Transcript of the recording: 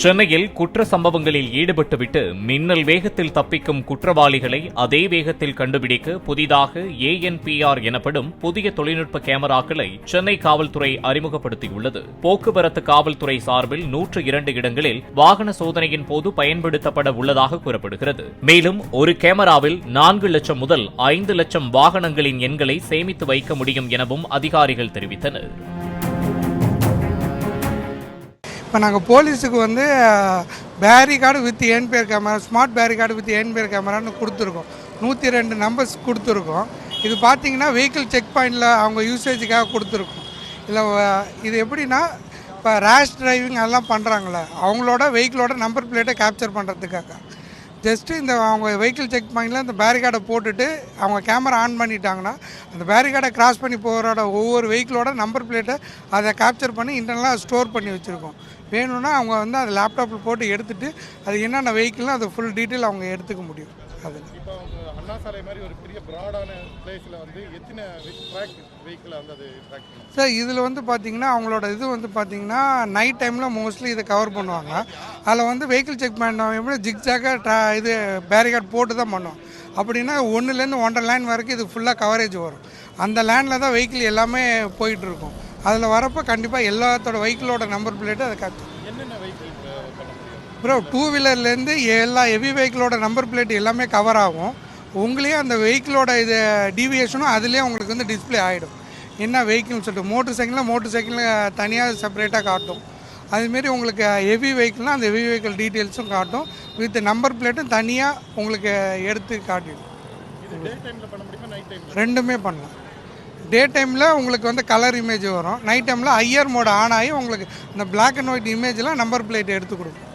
சென்னையில் குற்ற சம்பவங்களில் ஈடுபட்டுவிட்டு மின்னல் வேகத்தில் தப்பிக்கும் குற்றவாளிகளை அதே வேகத்தில் கண்டுபிடிக்க புதிதாக ANPR எனப்படும் புதிய தொழில்நுட்ப கேமராக்களை சென்னை காவல்துறை அறிமுகப்படுத்தியுள்ளது. போக்குவரத்து காவல்துறை சார்பில் 102 இடங்களில் வாகன சோதனையின் போது பயன்படுத்தப்பட உள்ளதாக கூறப்படுகிறது. மேலும் ஒரு கேமராவில் 4 லட்சம் முதல் 5 லட்சம் வாகனங்களின் எண்களை சேமித்து வைக்க முடியும் எனவும் அதிகாரிகள் தெரிவித்தனர். இப்போ நாங்கள் போலீஸுக்கு வந்து barricade with ANPR camera, smart barricade with ANPR கேமரான்னு கொடுத்துருக்கோம். 102 நம்பர்ஸ் கொடுத்துருக்கோம். இது பார்த்தீங்கன்னா வெஹிக்கிள் செக் பாயிண்டில் அவங்க யூசேஜுக்காக கொடுத்துருக்கோம். இல்லை இது எப்படின்னா, இப்போ ரேஷ் டிரைவிங் அதெல்லாம் பண்ணுறாங்களே, அவங்களோட வெஹிக்கிளோட நம்பர் பிளேட்டை கேப்சர் பண்ணுறதுக்காக ஜஸ்ட்டு இந்த அவங்க வெஹிக்கிள் செக் பாயிண்டில் இந்த பேரிகார்டை போட்டுட்டு அவங்க கேமரா ஆன் பண்ணிட்டாங்கன்னா அந்த பேரிகார்டை கிராஸ் பண்ணி போகிறோட ஒவ்வொரு வெஹிக்கிளோட நம்பர் பிளேட்டை அதை கேப்சர் பண்ணி இன்டர்னலாக ஸ்டோர் பண்ணி வச்சுருக்கோம். வேணும்னா அவங்க வந்து அதை லேப்டாப்பில் போட்டு எடுத்துகிட்டு அது என்னென்ன வெஹிக்கிள்னா அது ஃபுல் டீட்டெயில் அவங்க எடுத்துக்க முடியும். அது இப்போ அண்ணா சாலை மாதிரி ஒரு பெரிய ப்ராடான பிளேஸில் வந்து எத்தனை வெஹிக்கிள் வந்து அது ட்ராக் பண்ணும் சார்? இதில் வந்து பார்த்திங்கன்னா அவங்களோட இது வந்து பார்த்திங்கன்னா நைட் டைமில் மோஸ்ட்லி இதை கவர் பண்ணுவாங்க. அதில் வந்து வெஹிக்கிள் செக் பண்ணுவாங்க எப்படி ஜிக்ஜாக்காக இது பேரிகார்ட் போட்டு தான் பண்ணுவோம். அப்படின்னா 1லேருந்து 1.5 லேன் வரைக்கும் இது ஃபுல்லாக கவரேஜ் வரும். அந்த லேனில் தான் வெஹிக்கிள் எல்லாமே போயிட்டுருக்கும். அதில் வரப்போ கண்டிப்பாக எல்லாத்தோட வெஹிக்கிளோட நம்பர் பிளேட்டு அதை காட்டு. என்னென்ன வெஹிக்கிள் ப்ரோ, 2 வீலர்லேருந்து எல்லா ஹெவி வெஹிக்கிளோட நம்பர் பிளேட் எல்லாமே கவர் ஆகும். உங்களையே அந்த வெஹிக்கிளோட இது டீவியேஷனும் அதுலேயே உங்களுக்கு வந்து டிஸ்பிளே ஆகிடும். என்ன வெஹிக்கிள்னு சொல்லிட்டு மோட்டர் சைக்கிளில் தனியாக செப்பரேட்டாக காட்டும். அதுமாரி உங்களுக்கு ஹெவி வெஹிக்கிள்னால் அந்த ஹெவி வெஹிக்கிள் டீட்டெயில்ஸும் காட்டும். வித் நம்பர் பிளேட்டும் தனியாக உங்களுக்கு எடுத்து காட்டிடும். ரெண்டுமே பண்ணலாம். டே டைமில் உங்களுக்கு வந்து கலர் இமேஜ் வரும். நைட் டைமில் ஐஆர் மோட் ஆன் ஆகி உங்களுக்கு இந்த பிளாக் அண்ட் ஒயிட் இமேஜில் நம்பர் பிளேட் எடுத்து கொடுக்கும்.